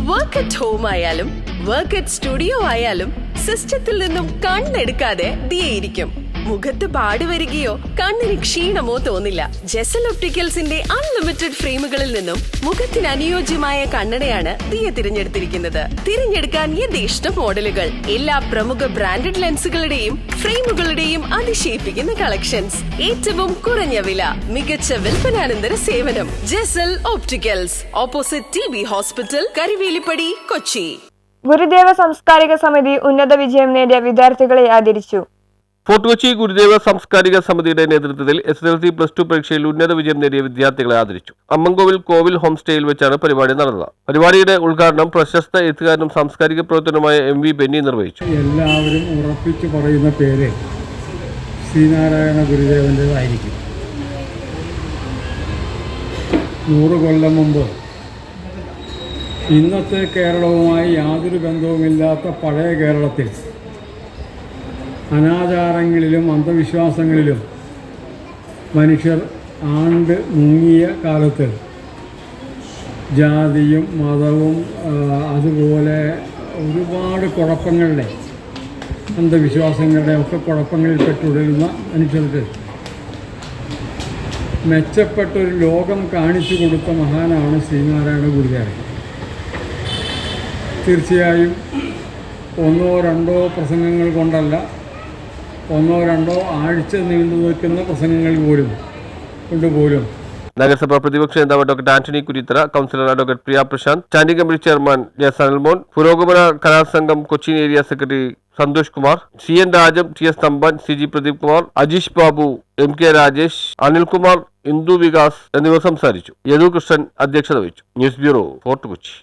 Work at home ആയാലും work at studio ആയാലും സിസ്റ്റത്തിൽ നിന്നും കണ്ണെടുക്കാതെ ദിയയിരിക്കും. മുഖത്ത് പാട് വരികയോ കണ്ണിന് ക്ഷീണമോ തോന്നില്ല. ജെസൽ ഒപ്റ്റിക്കൽസിന്റെ അൺലിമിറ്റഡ് ഫ്രെയിമുകളിൽ നിന്നും മുഖത്തിന് അനുയോജ്യമായ കണ്ണടയാണ് ദിയ തിരഞ്ഞെടുത്തിരിക്കുന്നത്. തിരഞ്ഞെടുക്കാൻ യഥേഷ്ട മോഡലുകൾ, എല്ലാ പ്രമുഖ ബ്രാൻഡഡ് ലെൻസുകളുടെയും ഫ്രെയിമുകളുടെയും അതിശയിപ്പിക്കുന്ന കളക്ഷൻസ്, ഏറ്റവും കുറഞ്ഞ വില, മികച്ച വിൽപ്പനാനന്തര സേവനം. Jesal opticals, opposite TB hospital, Karivelippady, Kochi. Gurudeva സാംസ്കാരിക സമിതി ഉന്നത വിജയം നേടിയ വിദ്യാർത്ഥികളെ ആദരിച്ചു. ഫോർട്ട് കൊച്ചി ഗുരുദേവ സാംസ്കാരിക സമിതിയുടെ നേതൃത്വത്തിൽ SSLC +2 പരീക്ഷയിൽ ഉന്നത വിജയം നേടിയ വിദ്യാർത്ഥികളെ ആദരിച്ചു. അമ്മൻകോവിൽ കോവിൽ ഹോം സ്റ്റേയിൽ വെച്ചാണ് പരിപാടി നടന്നത്. പരിപാടിയുടെ ഉദ്ഘാടനം പ്രശസ്ത എഴുത്തുകാരനും സാംസ്കാരിക പ്രവർത്തനവുമായ MV ബെന്നി നിർവഹിച്ചു. എല്ലാവരും ഉറപ്പിച്ചു പറയുന്ന പേര് ശ്രീനാരായണ ഗുരുദേവൻ്റെതായിരിക്കും. 100 കൊല്ലം മുമ്പ് ഇന്നത്തെ കേരളവുമായി യാതൊരു ബന്ധവുമില്ലാത്ത പഴയ കേരളത്തിൽ അനാചാരങ്ങളിലും അന്ധവിശ്വാസങ്ങളിലും മനുഷ്യർ ആണ്ട് മുങ്ങിയ കാലത്ത് ജാതിയും മതവും അതുപോലെ ഒരുപാട് കുഴപ്പങ്ങളുടെ അന്ധവിശ്വാസങ്ങളുടെ ഒക്കെ കുഴപ്പങ്ങളിൽ പെട്ടുടരുന്ന മനുഷ്യർക്ക് മെച്ചപ്പെട്ടൊരു ലോകം കാണിച്ചു കൊടുത്ത മഹാനാണ് ശ്രീനാരായണ ഗുരുദേവൻ. തീർച്ചയായും 1-2 പ്രസംഗങ്ങൾ കൊണ്ടല്ല, 1-2 ആഴ്ച നീണ്ടു നിൽക്കുന്ന പ്രസംഗങ്ങൾ പോലും നഗരസഭാ പ്രതിപക്ഷ നേതാവ് doctor Antony Kurithara, councillor advocate Priya Prashanth, standing committee chairman Sanalmon, പുരോഗമന കലാസംഘം Cochin area secretary Santhosh Kumar, CN Rajam, TS Thampan, CG Pradeep Kumar, Ajeesh Babu, MK Rajesh, Anilkumar, Indu Vikas എന്നിവർ സംസാരിച്ചു. യദു കൃഷ്ണൻ അധ്യക്ഷത വഹിച്ചു. News bureau, Fort Kochi.